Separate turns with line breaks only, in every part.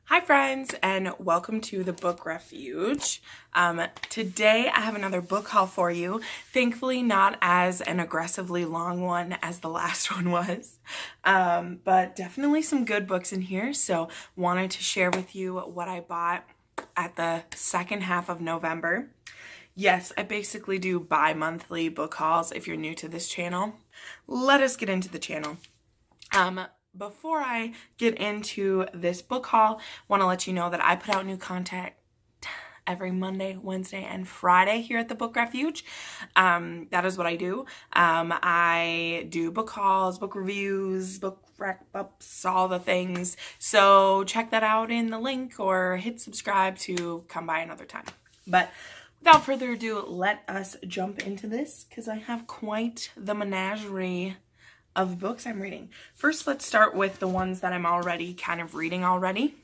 Hi friends, and welcome to the Book Refuge. Today I have another book haul for you. Thankfully not as an aggressively long one as the last one was, but definitely some good books in here. So wanted to share with you what I bought at the second half of November. Yes, I basically do bi-monthly book hauls if you're new to this channel. Let us get into the channel. Before I get into this book haul, want to let you know that I put out new content every Monday, Wednesday, and Friday here at the Book Refuge. That is what I do. I do book hauls, book reviews, book wrap-ups, all the things. So check that out in the link or hit subscribe to come by another time. But without further ado, let us jump into this because I have quite the menagerie of books I'm reading. First, let's start with the ones that I'm already kind of reading already.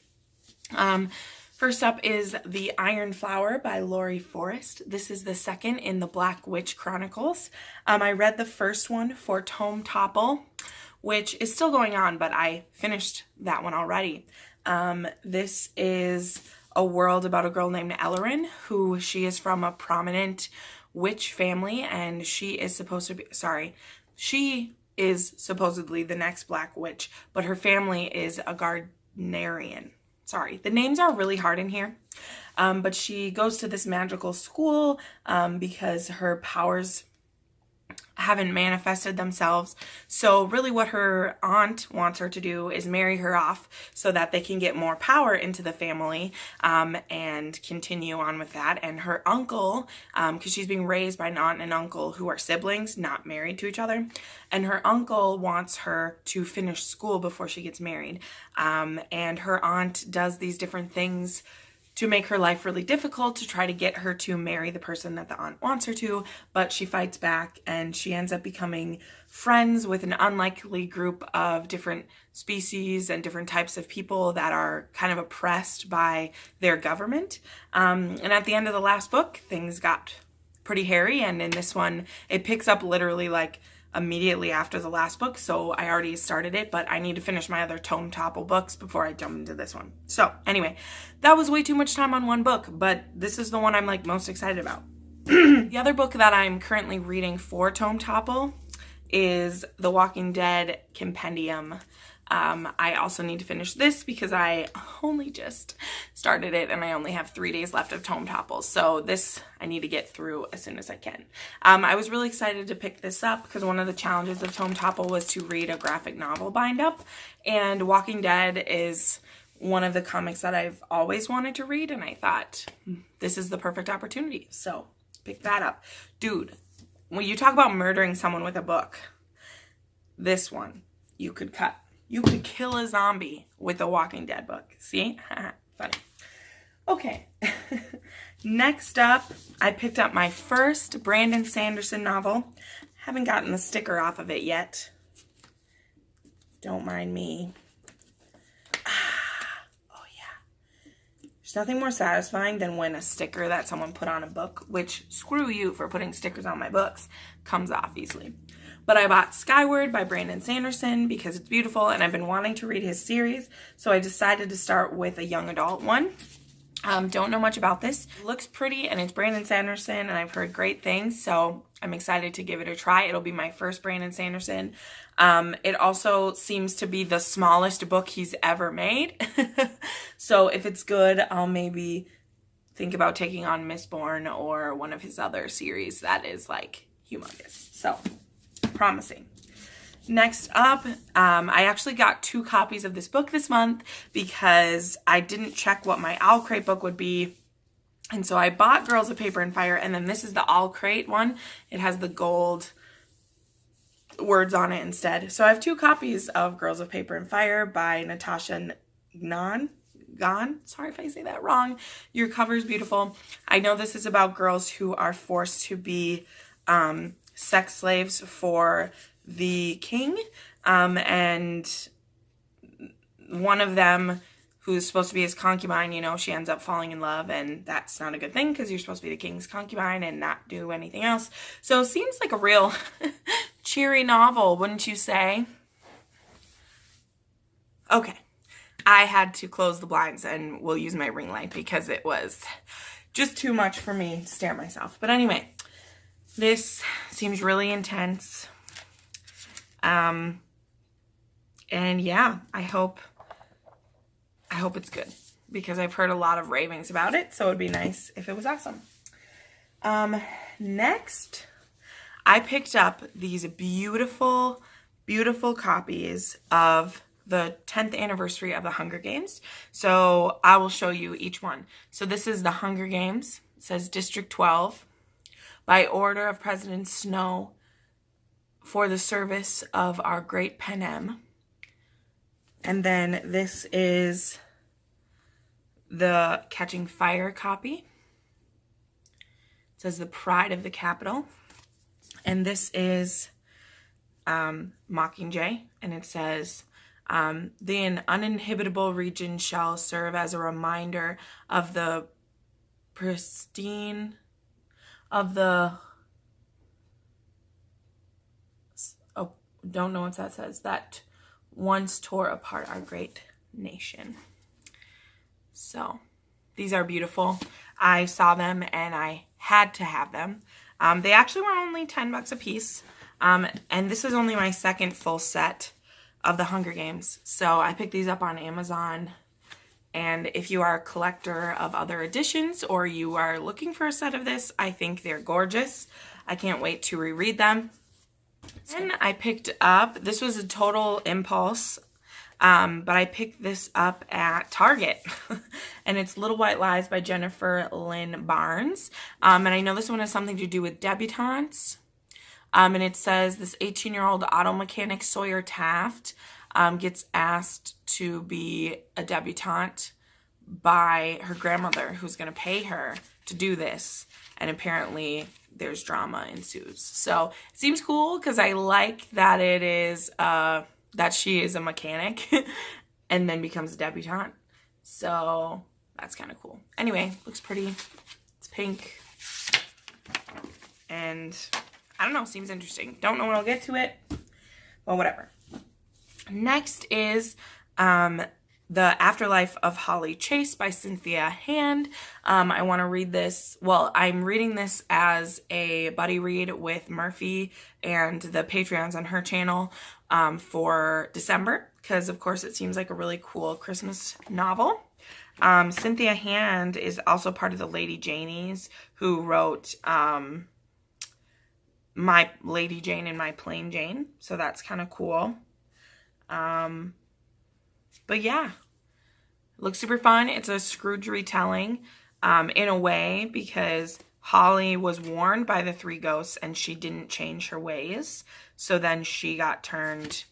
First up is The Iron Flower by Laurie Forrest. This is the second in the Black Witch Chronicles. I read the first one for Tome Topple, which is still going on, but I finished that one already. This is a world about a girl named Ellerin, who she is from a prominent witch family, and she is supposedly the next Black Witch, but her family is a Gardnerian. Sorry, the names are really hard in here. But she goes to this magical school because her powers haven't manifested themselves. So really what her aunt wants her to do is marry her off so that they can get more power into the family and continue on with that. And her uncle, because she's being raised by an aunt and uncle who are siblings, not married to each other. And her uncle wants her to finish school before she gets married. And her aunt does these different things to make her life really difficult to try to get her to marry the person that the aunt wants her to, but she fights back and she ends up becoming friends with an unlikely group of different species and different types of people that are kind of oppressed by their government. And at the end of the last book, things got pretty hairy, and in this one, it picks up literally like immediately after the last book, so I already started it, but I need to finish my other Tome Topple books before I jump into this one. So anyway, that was way too much time on one book, but this is the one I'm like most excited about. The other book that I'm currently reading for Tome Topple is The Walking Dead Compendium. I also need to finish this because I only just started it and I only have 3 days left of Tome Topple. So this I need to get through as soon as I can. I was really excited to pick this up because one of the challenges of Tome Topple was to read a graphic novel bind up. And Walking Dead is one of the comics that I've always wanted to read. And I thought this is the perfect opportunity. So pick that up. Dude, when you talk about murdering someone with a book, this one you could cut. You could kill a zombie with a Walking Dead book. See? Funny. Okay. Next up, I picked up my first Brandon Sanderson novel. Haven't gotten the sticker off of it yet. Don't mind me. Oh yeah. There's nothing more satisfying than when a sticker that someone put on a book, which screw you for putting stickers on my books, comes off easily. But I bought Skyward by Brandon Sanderson because it's beautiful and I've been wanting to read his series. So I decided to start with a young adult one. Don't know much about this. It looks pretty and it's Brandon Sanderson and I've heard great things. So I'm excited to give it a try. It'll be my first Brandon Sanderson. It also seems to be the smallest book he's ever made. So if it's good, I'll maybe think about taking on Mistborn or one of his other series that is like humongous. So promising. Next up, I actually got 2 copies of this book this month because I didn't check what my Owl Crate book would be. And so I bought Girls of Paper and Fire, and then this is the Owl Crate one. It has the gold words on it instead. So I have 2 copies of Girls of Paper and Fire by Natasha Gone. Sorry if I say that wrong. Your cover is beautiful. I know this is about girls who are forced to be sex slaves for the king, and one of them, who's supposed to be his concubine, you know, she ends up falling in love, and that's not a good thing because you're supposed to be the king's concubine and not do anything else. So it seems like a real cheery novel, wouldn't you say? Okay. I had to close the blinds and we'll use my ring light because it was just too much for me to stare at myself. But anyway, this seems really intense. And yeah, I hope it's good because I've heard a lot of ravings about it. So it'd be nice if it was awesome. Next, I picked up these beautiful, beautiful copies of the 10th anniversary of the Hunger Games. So I will show you each one. So this is the Hunger Games. It says District 12 by order of President Snow for the service of our great Panem. And then this is the Catching Fire copy. It says the Pride of the Capital. And this is Mockingjay, and it says, the uninhabitable region shall serve as a reminder of the pristine, of the, oh, don't know what that says, that once tore apart our great nation. So, these are beautiful. I saw them and I had to have them. They actually were only $10 a piece. And this is only my second full set of the Hunger Games. So I picked these up on Amazon. And if you are a collector of other editions or you are looking for a set of this, I think they're gorgeous. I can't wait to reread them. And I picked up, this was a total impulse, but I picked this up at Target. And it's Little White Lies by Jennifer Lynn Barnes. And I know this one has something to do with Debutantes. And it says this 18-year-old auto mechanic Sawyer Taft gets asked to be a debutante by her grandmother, who's going to pay her to do this. And apparently there's drama ensues. So it seems cool because I like that it is that she is a mechanic and then becomes a debutante. So that's kind of cool. Anyway, looks pretty. It's pink. And I don't know, seems interesting. Don't know when I'll get to it. Well, whatever. Next is The Afterlife of Holly Chase by Cynthia Hand. I want to read this. Well, I'm reading this as a buddy read with Murphy and the Patreons on her channel for December. Because, of course, it seems like a really cool Christmas novel. Cynthia Hand is also part of the Lady Janies who wrote My Lady Jane and My Plain Jane. So that's kind of cool. But yeah, it looks super fun. It's a Scrooge retelling in a way because Holly was warned by the three ghosts and she didn't change her ways. So then she got turned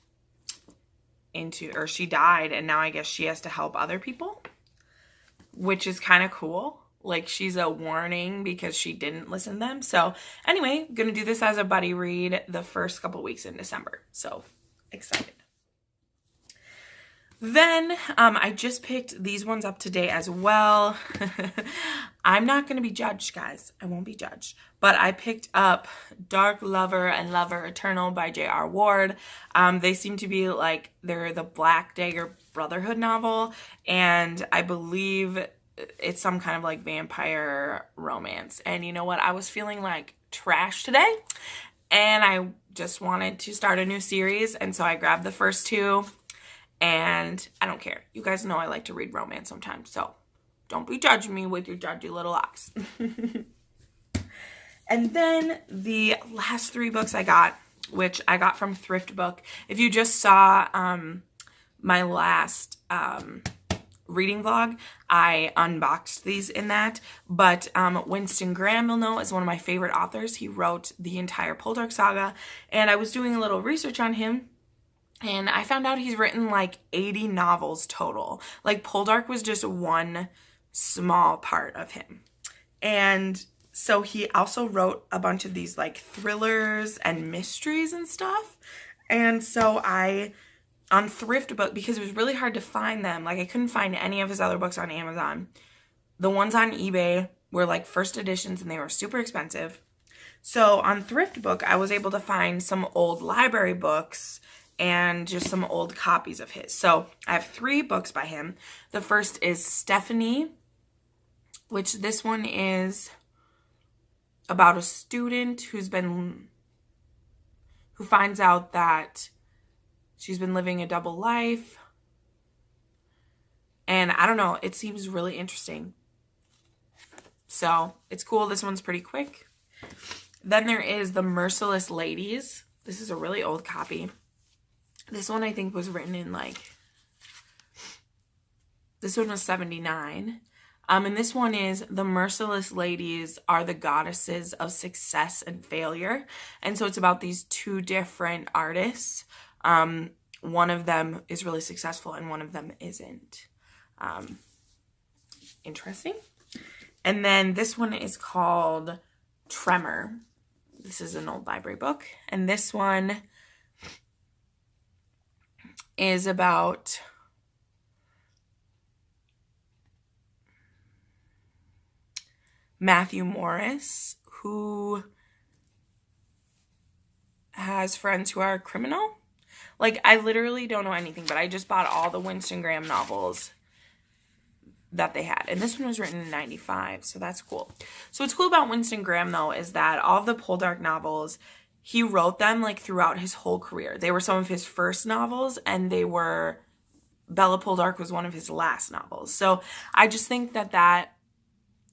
into, or she died, and now I guess she has to help other people, which is kind of cool. Like, she's a warning because she didn't listen to them. So anyway, I'm going to do this as a buddy read the first couple weeks in December. So excited. Then I just picked these ones up today as well. I'm not going to be judged, guys. I won't be judged. But I picked up Dark Lover and Lover Eternal by J.R. Ward. They seem to be like, they're the Black Dagger Brotherhood novel. And I believe it's some kind of like vampire romance. And you know what? I was feeling like trash today. And I just wanted to start a new series. And so I grabbed the first two. And I don't care. You guys know I like to read romance sometimes. So don't be judging me with your judgy little eyes. And then the last three books I got, which I got from Thrift Book. If you just saw my last reading vlog, I unboxed these in that. But Winston Graham, you'll know, is one of my favorite authors. He wrote the entire Poldark saga. And I was doing a little research on him. And I found out he's written like 80 novels total. Like, Poldark was just one small part of him. And so he also wrote a bunch of these like thrillers and mysteries and stuff. And so on Thrift Book, because it was really hard to find them, like I couldn't find any of his other books on Amazon. The ones on eBay were like first editions and they were super expensive. So on Thrift Book, I was able to find some old library books and just some old copies of his. So I have 3 books by him. The first is Stephanie, which this one is about a student who finds out that she's been living a double life. And I don't know, it seems really interesting. So it's cool. This one's pretty quick. Then there is The Merciless Ladies. This is a really old copy. This one I think was written in this one was 79. And this one is The Merciless Ladies Are the Goddesses of Success and Failure. And so it's about these 2 different artists. One of them is really successful and one of them isn't. Interesting. And then this one is called Tremor. This is an old library book. And this one is about Matthew Morris, who has friends who are criminal. Like, I literally don't know anything, but I just bought all the Winston Graham novels that they had. And this one was written in 95, so that's cool. So what's cool about Winston Graham, though, is that all of the Poldark novels, he wrote them, like, throughout his whole career. They were some of his first novels, and Bella Poldark was one of his last novels. So I just think that that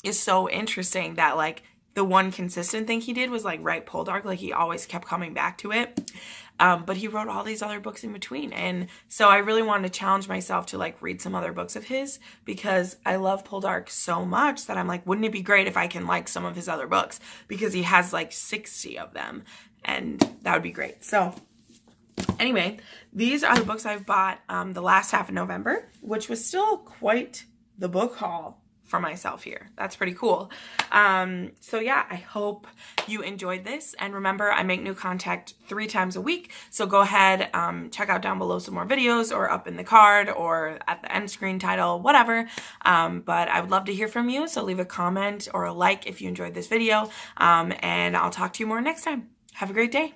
is so interesting that, like, the one consistent thing he did was, like, write Poldark. Like, he always kept coming back to it. But he wrote all these other books in between. And so I really wanted to challenge myself to, like, read some other books of his, because I love Poldark so much that I'm like, wouldn't it be great if I can like some of his other books? Because he has like 60 of them, and that would be great. So anyway, these are the books I've bought the last half of November, which was still quite the book haul for myself here. That's pretty cool. So yeah, I hope you enjoyed this. And remember, I make new content 3 times a week. So go ahead, check out down below some more videos, or up in the card, or at the end screen title, whatever. But I would love to hear from you. So leave a comment or a like if you enjoyed this video. And I'll talk to you more next time. Have a great day.